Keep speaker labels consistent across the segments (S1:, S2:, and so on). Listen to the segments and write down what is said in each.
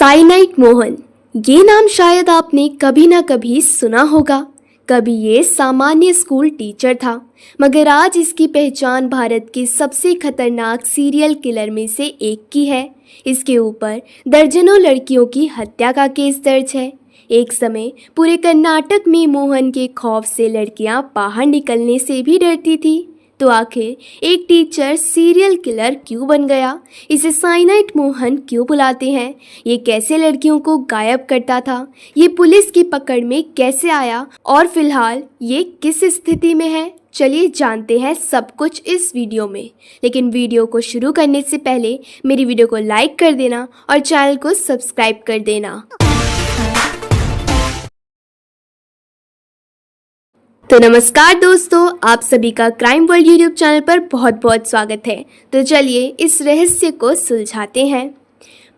S1: साइनाइट मोहन, ये नाम शायद आपने कभी ना कभी सुना होगा। कभी ये सामान्य स्कूल टीचर था, मगर आज इसकी पहचान भारत के सबसे खतरनाक सीरियल किलर में से एक की है। इसके ऊपर दर्जनों लड़कियों की हत्या का केस दर्ज है। एक समय पूरे कर्नाटक में मोहन के खौफ से लड़कियां बाहर निकलने से भी डरती थी। तो आखिर एक टीचर सीरियल किलर क्यों बन गया? इसे साइनाइट मोहन क्यों बुलाते हैं? ये कैसे लड़कियों को गायब करता था? ये पुलिस की पकड़ में कैसे आया और फिलहाल ये किस स्थिति में है? चलिए जानते हैं सब कुछ इस वीडियो में। लेकिन वीडियो को शुरू करने से पहले मेरी वीडियो को लाइक कर देना और चैनल को सब्सक्राइब कर देना। तो नमस्कार दोस्तों, आप सभी का क्राइम वर्ल्ड यूट्यूब चैनल पर बहुत बहुत स्वागत है। तो चलिए इस रहस्य को सुलझाते हैं।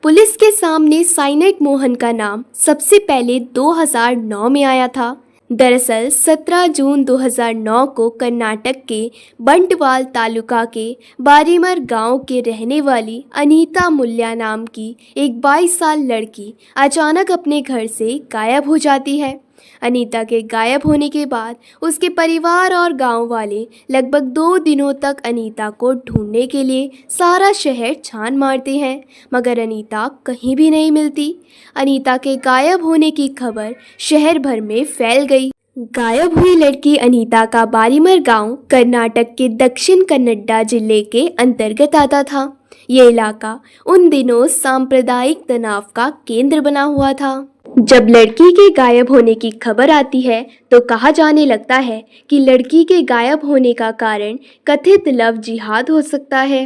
S1: पुलिस के सामने साइनाइट मोहन का नाम सबसे पहले 2009 में आया था। दरअसल 17 जून 2009 को कर्नाटक के बंटवाल तालुका के बारीमर गांव के रहने वाली अनीता मुल्या नाम की एक 22 साल लड़की अचानक अपने घर से गायब हो जाती है। अनीता के गायब होने के बाद उसके परिवार और गांव वाले लगभग 2 दिनों तक अनीता को ढूंढने के लिए सारा शहर छान मारते हैं, मगर अनीता कहीं भी नहीं मिलती। अनीता के गायब होने की खबर शहर भर में फैल गई। गायब हुई लड़की अनीता का बारीमर गांव कर्नाटक के दक्षिण कन्नड़ा जिले के अंतर्गत आता था। ये इलाका उन दिनों सांप्रदायिक तनाव का केंद्र बना हुआ था। जब लड़की के गायब होने की खबर आती है तो कहा जाने लगता है कि लड़की के गायब होने का कारण कथित लव जिहाद हो सकता है।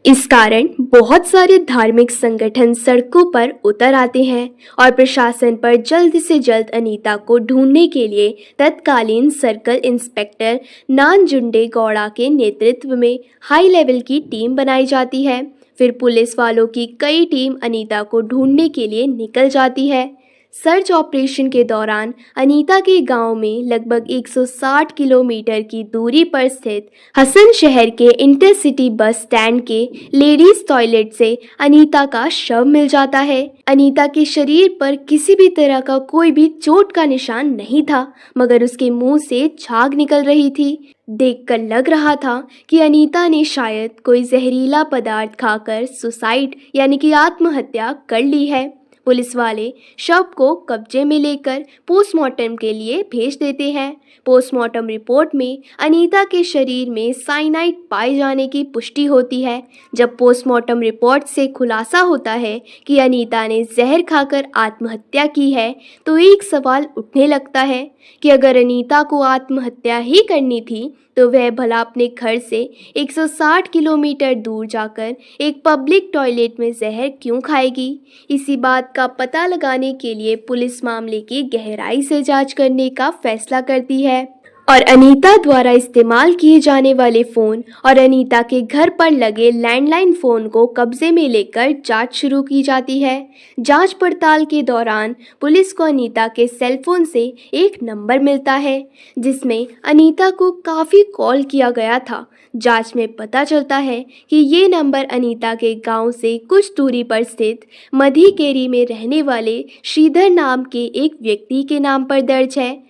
S1: इस कारण बहुत सारे धार्मिक संगठन सड़कों पर उतर आते हैं और प्रशासन पर जल्द से जल्द अनीता को ढूंढने के लिए तत्कालीन सर्कल इंस्पेक्टर नानजुंडे गौड़ा के नेतृत्व में हाई लेवल की टीम बनाई जाती है। फिर पुलिस वालों की कई टीम अनीता को ढूंढने के लिए निकल जाती है। सर्च ऑपरेशन के दौरान अनीता के गांव में लगभग 160 किलोमीटर की दूरी पर स्थित हसन शहर के इंटरसिटी बस स्टैंड के लेडीज टॉयलेट से अनीता का शव मिल जाता है। अनीता के शरीर पर किसी भी तरह का कोई भी चोट का निशान नहीं था, मगर उसके मुंह से झाग निकल रही थी। देखकर लग रहा था कि अनीता ने शायद कोई जहरीला पदार्थ खाकर सुसाइड यानी कि आत्महत्या कर ली है। पुलिस वाले शव को कब्जे में लेकर पोस्टमार्टम के लिए भेज देते हैं। पोस्टमार्टम रिपोर्ट में अनीता के शरीर में साइनाइड पाए जाने की पुष्टि होती है। जब पोस्टमार्टम रिपोर्ट से खुलासा होता है कि अनीता ने जहर खाकर आत्महत्या की है, तो एक सवाल उठने लगता है कि अगर अनीता को आत्महत्या ही करनी थी तो वह भला अपने घर से 160 किलोमीटर दूर जाकर एक पब्लिक टॉयलेट में जहर क्यों खाएगी? इसी बात का पता लगाने के लिए पुलिस मामले की गहराई से जांच करने का फैसला करती है और अनीता द्वारा इस्तेमाल किए जाने वाले फ़ोन और अनीता के घर पर लगे लैंडलाइन फ़ोन को कब्जे में लेकर जांच शुरू की जाती है। जांच पड़ताल के दौरान पुलिस को अनीता के सेल फोन से एक नंबर मिलता है जिसमें अनीता को काफ़ी कॉल किया गया था। जांच में पता चलता है कि ये नंबर अनीता के गांव से कुछ दूरी पर स्थित मधीकेरी में रहने वाले श्रीधर नाम के एक व्यक्ति के नाम पर दर्ज है।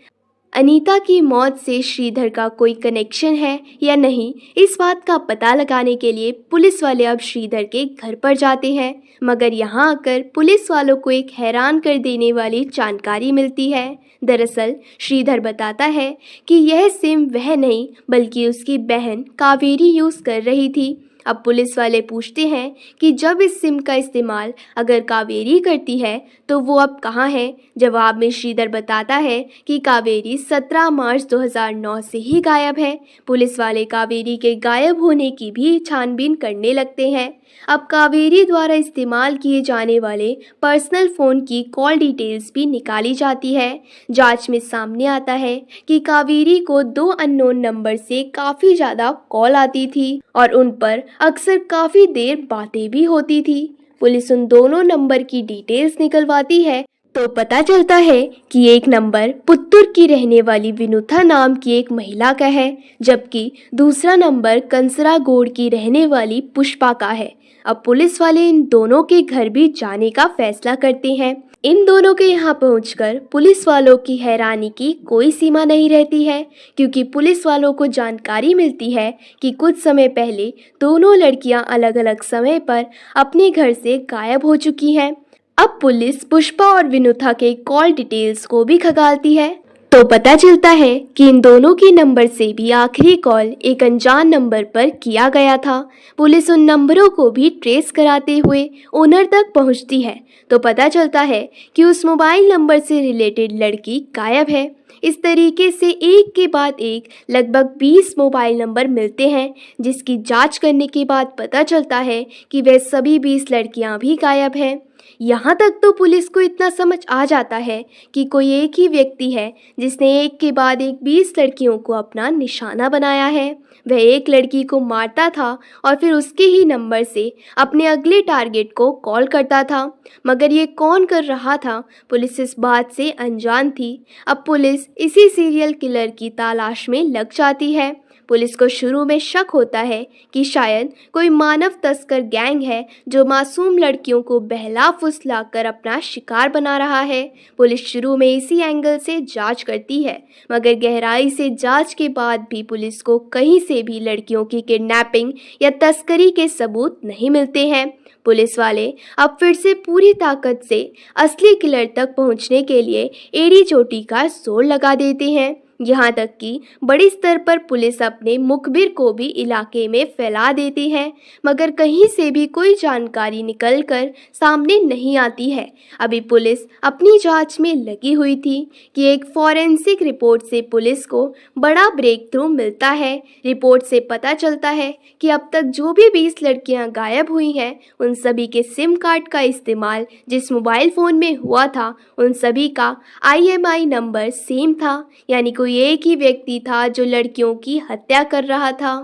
S1: अनीता की मौत से श्रीधर का कोई कनेक्शन है या नहीं, इस बात का पता लगाने के लिए पुलिस वाले अब श्रीधर के घर पर जाते हैं, मगर यहाँ आकर पुलिस वालों को एक हैरान कर देने वाली जानकारी मिलती है। दरअसल श्रीधर बताता है कि यह सिम वह नहीं बल्कि उसकी बहन कावेरी यूज़ कर रही थी। अब पुलिस वाले पूछते हैं कि जब इस सिम का इस्तेमाल अगर कावेरी करती है तो वो अब कहाँ है? जवाब में श्रीधर बताता है कि कावेरी 17 मार्च 2009 से ही गायब है। पुलिस वाले कावेरी के गायब होने की भी छानबीन करने लगते हैं। अब कावेरी द्वारा इस्तेमाल किए जाने वाले पर्सनल फ़ोन की कॉल डिटेल्स भी निकाली जाती है। जांच में सामने आता है कि कावेरी को 2 अननोन नंबर से काफ़ी ज़्यादा कॉल आती थी और उन पर अक्सर काफ़ी देर बातें भी होती थी। पुलिस उन दोनों नंबर की डिटेल्स निकलवाती है तो पता चलता है कि एक नंबर पुत्तूर की रहने वाली विनुथा नाम की एक महिला का है, जबकि दूसरा नंबर कंसरागोड की रहने वाली पुष्पा का है। अब पुलिस वाले इन दोनों के घर भी जाने का फैसला करते हैं। इन दोनों के यहाँ पहुंचकर पुलिस वालों की हैरानी की कोई सीमा नहीं रहती है, क्योंकि पुलिस वालों को जानकारी मिलती है कि कुछ समय पहले दोनों लड़कियां अलग अलग समय पर अपने घर से गायब हो चुकी हैं। अब पुलिस पुष्पा और विनुता के कॉल डिटेल्स को भी खंगालती है, तो पता चलता है कि इन दोनों के नंबर से भी आखिरी कॉल एक अनजान नंबर पर किया गया था। पुलिस उन नंबरों को भी ट्रेस कराते हुए ओनर तक पहुंचती है, तो पता चलता है कि उस मोबाइल नंबर से रिलेटेड लड़की गायब है। इस तरीके से एक के बाद एक लगभग 20 मोबाइल नंबर मिलते हैं, जिसकी जांच करने के बाद पता चलता है कि वे सभी 20 लड़कियां भी गायब हैं। यहाँ तक तो पुलिस को इतना समझ आ जाता है कि कोई एक ही व्यक्ति है जिसने एक के बाद एक 20 लड़कियों को अपना निशाना बनाया है। वह एक लड़की को मारता था और फिर उसके ही नंबर से अपने अगले टारगेट को कॉल करता था, मगर ये कौन कर रहा था, पुलिस इस बात से अनजान थी। अब पुलिस इसी सीरियल किलर की तलाश में लग जाती है। पुलिस को शुरू में शक होता है कि शायद कोई मानव तस्कर गैंग है जो मासूम लड़कियों को बहला फुसला कर अपना शिकार बना रहा है। पुलिस शुरू में इसी एंगल से जांच करती है, मगर गहराई से जांच के बाद भी पुलिस को कहीं से भी लड़कियों की किडनैपिंग या तस्करी के सबूत नहीं मिलते हैं। पुलिस वाले अब फिर से पूरी ताकत से असली किलर तक पहुंचने के लिए एड़ी चोटी का जोर लगा देते हैं। यहाँ तक कि बड़ी स्तर पर पुलिस अपने मुखबिर को भी इलाके में फैला देती है, मगर कहीं से भी कोई जानकारी निकलकर सामने नहीं आती है। अभी पुलिस अपनी जांच में लगी हुई थी कि एक फॉरेंसिक रिपोर्ट से पुलिस को बड़ा ब्रेक थ्रू मिलता है। रिपोर्ट से पता चलता है कि अब तक जो भी 20 लड़कियां गायब हुई हैं, उन सभी के सिम कार्ड का इस्तेमाल जिस मोबाइल फ़ोन में हुआ था, उन सभी का IMEI नंबर सेम था, यानी कोई एक ही व्यक्ति था जो लड़कियों की हत्या कर रहा था,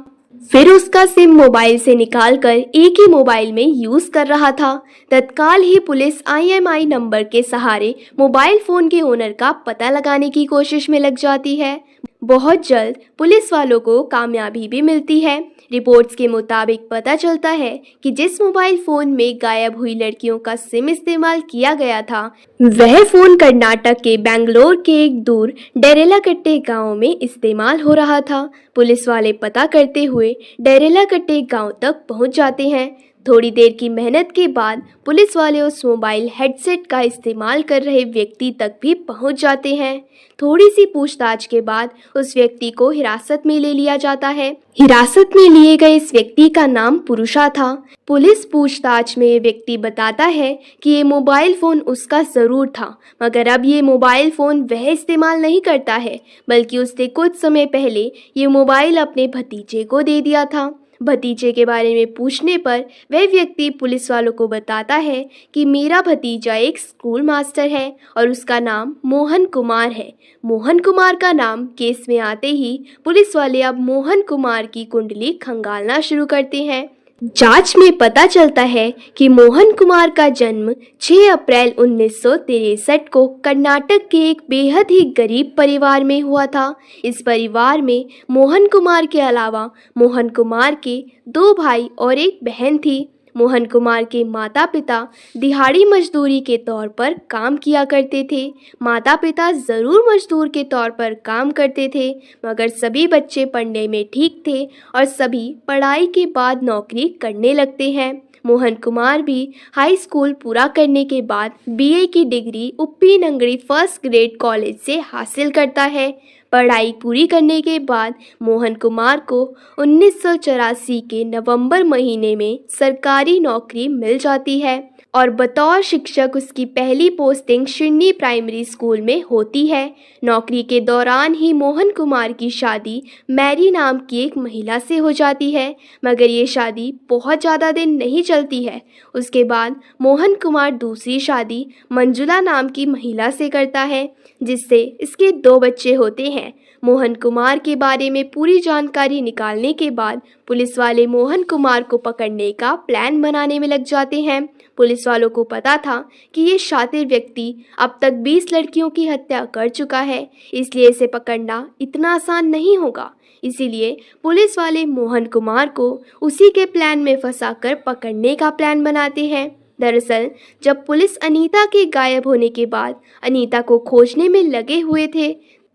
S1: फिर उसका सिम मोबाइल से निकालकर एक ही मोबाइल में यूज कर रहा था। तत्काल ही पुलिस IMEI नंबर के सहारे मोबाइल फोन के ओनर का पता लगाने की कोशिश में लग जाती है। बहुत जल्द पुलिस वालों को कामयाबी भी मिलती है। रिपोर्ट्स के मुताबिक पता चलता है कि जिस मोबाइल फ़ोन में गायब हुई लड़कियों का सिम इस्तेमाल किया गया था, वह फ़ोन कर्नाटक के बेंगलोर के एक दूर डेरेलाकट्टे गांव में इस्तेमाल हो रहा था। पुलिस वाले पता करते हुए डेरेलाकट्टे गांव तक पहुंच जाते हैं। थोड़ी देर की मेहनत के बाद पुलिस वाले उस मोबाइल हेडसेट का इस्तेमाल कर रहे व्यक्ति तक भी पहुंच जाते हैं। थोड़ी सी पूछताछ के बाद उस व्यक्ति को हिरासत में ले लिया जाता है। हिरासत में लिए गए इस व्यक्ति का नाम पुरुषा था। पुलिस पूछताछ में ये व्यक्ति बताता है कि ये मोबाइल फ़ोन उसका ज़रूर था, मगर अब ये मोबाइल फ़ोन वह इस्तेमाल नहीं करता है, बल्कि उसने कुछ समय पहले ये मोबाइल अपने भतीजे को दे दिया था। भतीजे के बारे में पूछने पर वह व्यक्ति पुलिस वालों को बताता है कि मेरा भतीजा एक स्कूल मास्टर है और उसका नाम मोहन कुमार है। मोहन कुमार का नाम केस में आते ही पुलिस वाले अब मोहन कुमार की कुंडली खंगालना शुरू करते हैं। जांच में पता चलता है कि मोहन कुमार का जन्म 6 अप्रैल 1963 को कर्नाटक के एक बेहद ही गरीब परिवार में हुआ था। इस परिवार में मोहन कुमार के अलावा मोहन कुमार के 2 भाई और एक बहन थी। मोहन कुमार के माता पिता दिहाड़ी मजदूरी के तौर पर काम किया करते थे। माता पिता ज़रूर मजदूर के तौर पर काम करते थे, मगर सभी बच्चे पढ़ने में ठीक थे और सभी पढ़ाई के बाद नौकरी करने लगते हैं। मोहन कुमार भी हाई स्कूल पूरा करने के बाद BA की degree Uppi नंगड़ी first grade college से हासिल करता है। पढ़ाई पूरी करने के बाद मोहन कुमार को 1984 के नवंबर महीने में सरकारी नौकरी मिल जाती है और बतौर शिक्षक उसकी पहली पोस्टिंग शिरनी प्राइमरी स्कूल में होती है। नौकरी के दौरान ही मोहन कुमार की शादी मैरी नाम की एक महिला से हो जाती है, मगर ये शादी बहुत ज़्यादा दिन नहीं चलती है। उसके बाद मोहन कुमार दूसरी शादी मंजुला नाम की महिला से करता है, जिससे इसके 2 बच्चे होते हैं। मोहन कुमार के बारे में पूरी जानकारी निकालने के बाद पुलिस वाले मोहन कुमार को पकड़ने का प्लान बनाने में लग जाते हैं। पुलिस वालों को पता था कि ये शातिर व्यक्ति अब तक 20 लड़कियों की हत्या कर चुका है, इसलिए इसे पकड़ना इतना आसान नहीं होगा। इसीलिए पुलिस वाले मोहन कुमार को उसी के प्लान में फंसाकर पकड़ने का प्लान बनाते हैं। दरअसल जब पुलिस अनीता के गायब होने के बाद अनीता को खोजने में लगे हुए थे,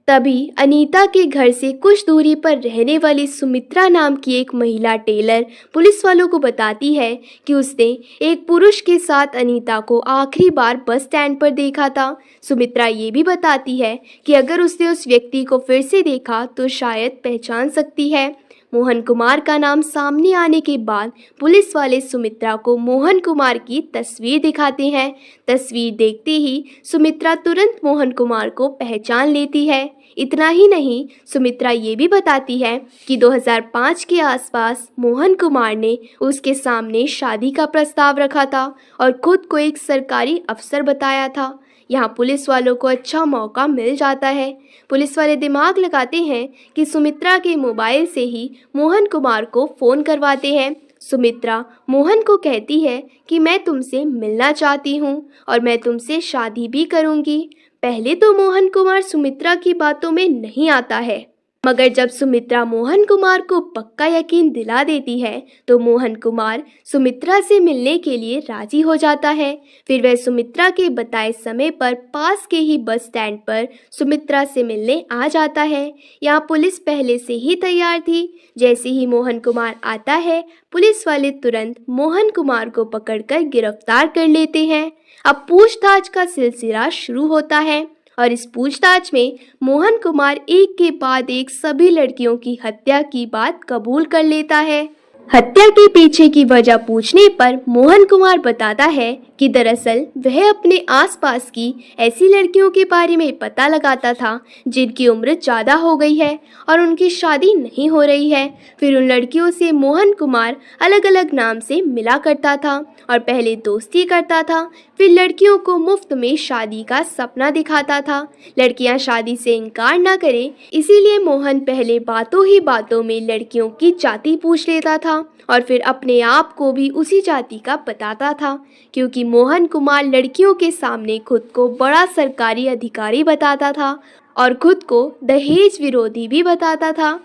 S1: तभी अनीता के घर से कुछ दूरी पर रहने वाली सुमित्रा नाम की एक महिला टेलर पुलिस वालों को बताती है कि उसने एक पुरुष के साथ अनीता को आखिरी बार बस स्टैंड पर देखा था। सुमित्रा ये भी बताती है कि अगर उसने उस व्यक्ति को फिर से देखा तो शायद पहचान सकती है। मोहन कुमार का नाम सामने आने के बाद पुलिस वाले सुमित्रा को मोहन कुमार की तस्वीर दिखाते हैं। तस्वीर देखते ही सुमित्रा तुरंत मोहन कुमार को पहचान लेती है। इतना ही नहीं, सुमित्रा ये भी बताती है कि 2005 के आसपास मोहन कुमार ने उसके सामने शादी का प्रस्ताव रखा था और खुद को एक सरकारी अफसर बताया था। यहाँ पुलिस वालों को अच्छा मौका मिल जाता है। पुलिस वाले दिमाग लगाते हैं कि सुमित्रा के मोबाइल से ही मोहन कुमार को फ़ोन करवाते हैं। सुमित्रा मोहन को कहती है कि मैं तुमसे मिलना चाहती हूँ और मैं तुमसे शादी भी करूँगी। पहले तो मोहन कुमार सुमित्रा की बातों में नहीं आता है, मगर जब सुमित्रा मोहन कुमार को पक्का यकीन दिला देती है तो मोहन कुमार सुमित्रा से मिलने के लिए राजी हो जाता है। फिर वह सुमित्रा के बताए समय पर पास के ही बस स्टैंड पर सुमित्रा से मिलने आ जाता है। यहाँ पुलिस पहले से ही तैयार थी। जैसे ही मोहन कुमार आता है, पुलिस वाले तुरंत मोहन कुमार को पकड़कर गिरफ्तार कर लेते हैं। अब पूछताछ का सिलसिला शुरू होता है और इस पूछताछ में मोहन कुमार एक के बाद एक सभी लड़कियों की हत्या की बात कबूल कर लेता है। हत्या के पीछे की वजह पूछने पर मोहन कुमार बताता है कि दरअसल वह अपने आसपास की ऐसी लड़कियों के बारे में पता लगाता था जिनकी उम्र ज़्यादा हो गई है और उनकी शादी नहीं हो रही है। फिर उन लड़कियों से मोहन कुमार अलग अलग नाम से मिला करता था और पहले दोस्ती करता था, फिर लड़कियों को मुफ्त में शादी का सपना दिखाता था। लड़कियां शादी से इनकार ना करें, इसीलिए मोहन पहले बातों ही बातों में लड़कियों की जाति पूछ लेता था और फिर अपने आप को भी उसी जाति का बताता था, क्योंकि मोहन कुमार लड़कियों के सामने खुद को बड़ा सरकारी अधिकारी बताता था और खुद को दहेज विरोधी भी बताता था।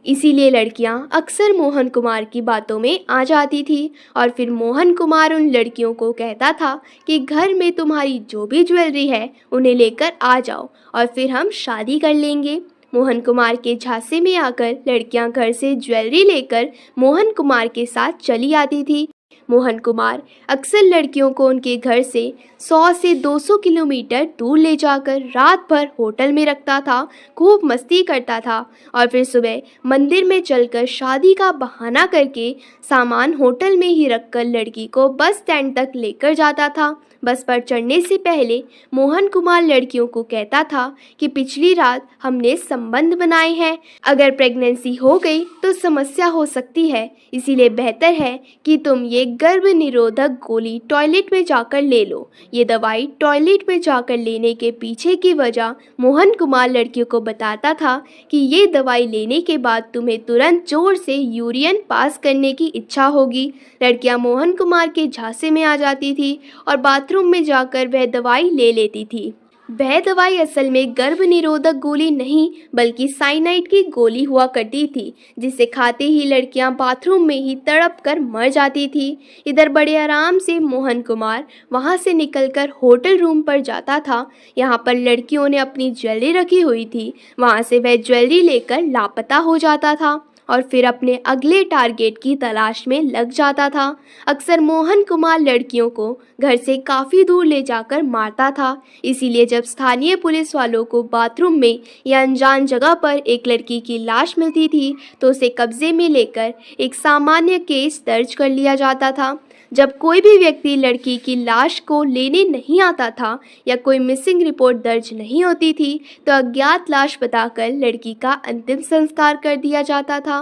S1: इसीलिए लड़कियां अक्सर मोहन कुमार की बातों में आ जाती थी और फिर मोहन कुमार उन लड़कियों को कहता था कि घर में तुम्हारी जो भी ज्वेलरी है उन्हें लेकर आ जाओ और फिर हम शादी कर लेंगे। मोहन कुमार के झांसे में आकर लड़कियां घर से ज्वेलरी लेकर मोहन कुमार के साथ चली आती थी। मोहन कुमार अक्सर लड़कियों को उनके घर से 100 से 200 किलोमीटर दूर ले जाकर रात भर होटल में रखता था, खूब मस्ती करता था और फिर सुबह मंदिर में चलकर शादी का बहाना करके सामान होटल में ही रखकर लड़की को बस स्टैंड तक लेकर जाता था। बस पर चढ़ने से पहले मोहन कुमार लड़कियों को कहता था कि पिछली रात हमने संबंध बनाए हैं, अगर प्रेगनेंसी हो गई तो समस्या हो सकती है, इसीलिए बेहतर है कि तुम ये गर्भ निरोधक गोली टॉयलेट में जाकर ले लो। ये दवाई टॉयलेट में जाकर लेने के पीछे की वजह मोहन कुमार लड़कियों को बताता था कि ये दवाई लेने के बाद तुम्हें तुरंत जोर से यूरिन पास करने की इच्छा होगी। लड़कियां मोहन कुमार के झांसे में आ जाती थी और बाथरूम में जाकर वह दवाई ले लेती थी। वह दवाई असल में गर्भ निरोधक गोली नहीं बल्कि साइनाइड की गोली हुआ करती थी, जिसे खाते ही लड़कियां बाथरूम में ही तड़प कर मर जाती थी। इधर बड़े आराम से मोहन कुमार वहां से निकलकर होटल रूम पर जाता था। यहां पर लड़कियों ने अपनी ज्वेलरी रखी हुई थी, वहां से वह ज्वेलरी लेकर लापता हो जाता था और फिर अपने अगले टारगेट की तलाश में लग जाता था। अक्सर मोहन कुमार लड़कियों को घर से काफ़ी दूर ले जाकर मारता था, इसीलिए जब स्थानीय पुलिस वालों को बाथरूम में या अनजान जगह पर एक लड़की की लाश मिलती थी तो उसे कब्जे में लेकर एक सामान्य केस दर्ज कर लिया जाता था। जब कोई भी व्यक्ति लड़की की लाश को लेने नहीं आता था या कोई मिसिंग रिपोर्ट दर्ज नहीं होती थी तो अज्ञात लाश बताकर लड़की का अंतिम संस्कार कर दिया जाता था।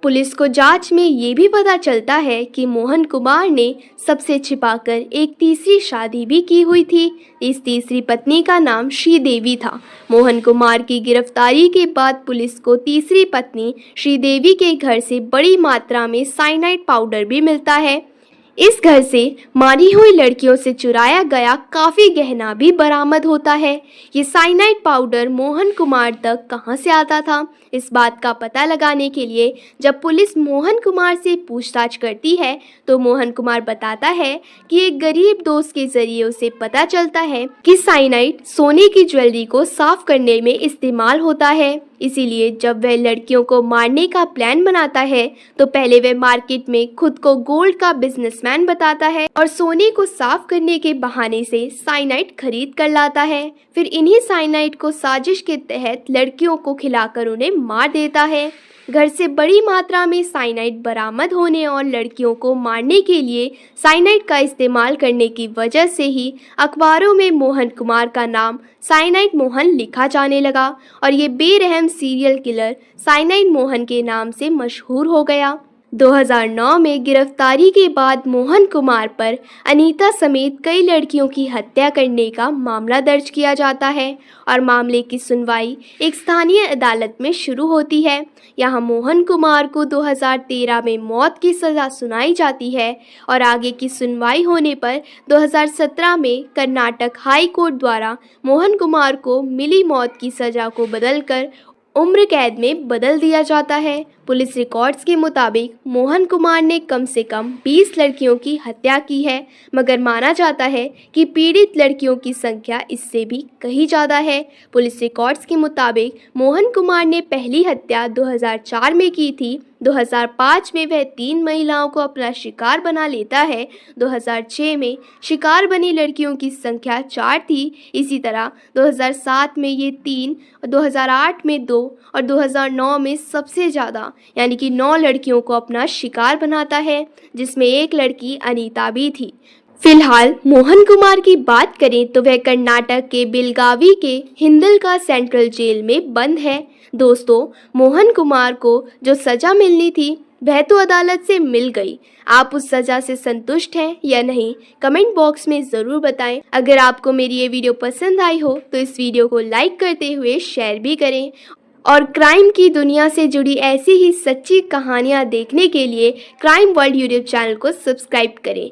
S1: पुलिस को जांच में ये भी पता चलता है कि मोहन कुमार ने सबसे छिपाकर एक तीसरी शादी भी की हुई थी। इस तीसरी पत्नी का नाम श्रीदेवी था। मोहन कुमार की गिरफ्तारी के बाद पुलिस को तीसरी पत्नी श्रीदेवी के घर से बड़ी मात्रा में साइनाइड पाउडर भी मिलता है। इस घर से मारी हुई लड़कियों से चुराया गया काफी गहना भी बरामद होता है। ये साइनाइड पाउडर मोहन कुमार तक कहां से आता था, इस बात का पता लगाने के लिए जब पुलिस मोहन कुमार से पूछताछ करती है तो मोहन कुमार बताता है कि एक गरीब दोस्त के जरिए उसे पता चलता है कि साइनाइड सोने की ज्वेलरी को साफ करने में इस्तेमाल होता है। इसीलिए जब वह लड़कियों को मारने का प्लान बनाता है तो पहले वह मार्केट में खुद को गोल्ड का बिजनेसमैन बताता है और सोने को साफ करने के बहाने से साइनाइड खरीद कर लाता है। फिर इन्हीं साइनाइड को साजिश के तहत लड़कियों को खिलाकर उन्हें मार देता है। घर से बड़ी मात्रा में साइनाइड बरामद होने और लड़कियों को मारने के लिए साइनाइड का इस्तेमाल करने की वजह से ही अखबारों में मोहन कुमार का नाम साइनाइड मोहन लिखा जाने लगा और ये बेरहम सीरियल किलर साइनाइड मोहन के नाम से मशहूर हो गया। 2009 में गिरफ्तारी के बाद मोहन कुमार पर अनीता समेत कई लड़कियों की हत्या करने का मामला दर्ज किया जाता है और मामले की सुनवाई एक स्थानीय अदालत में शुरू होती है। यहां मोहन कुमार को 2013 में मौत की सज़ा सुनाई जाती है और आगे की सुनवाई होने पर 2017 में कर्नाटक हाई कोर्ट द्वारा मोहन कुमार को मिली मौत की सज़ा को बदलकर उम्र कैद में बदल दिया जाता है। पुलिस रिकॉर्ड्स के मुताबिक मोहन कुमार ने कम से कम 20 लड़कियों की हत्या की है, मगर माना जाता है कि पीड़ित लड़कियों की संख्या इससे भी कहीं ज़्यादा है। पुलिस रिकॉर्ड्स के मुताबिक मोहन कुमार ने पहली हत्या 2004 में की थी। 2005 में वह 3 महिलाओं को अपना शिकार बना लेता है। 2006 में शिकार बनी लड़कियों की संख्या 4 थी। इसी तरह 2007 में ये 3, 2008 में 2 और 2009 में सबसे ज़्यादा यानी कि 9 लड़कियों को अपना शिकार बनाता है, जिसमें एक लड़की अनीता भी थी। फिलहाल मोहन कुमार की बात करें तो वह कर्नाटक के बेलगावी के हिंदलगा सेंट्रल जेल में बंद है। दोस्तों, मोहन कुमार को जो सज़ा मिलनी थी वह तो अदालत से मिल गई। आप उस सज़ा से संतुष्ट हैं या नहीं, कमेंट बॉक्स में ज़रूर बताएं। अगर आपको मेरी ये वीडियो पसंद आई हो तो इस वीडियो को लाइक करते हुए शेयर भी करें और क्राइम की दुनिया से जुड़ी ऐसी ही सच्ची कहानियाँ देखने के लिए क्राइम वर्ल्ड यूट्यूब चैनल को सब्सक्राइब करें।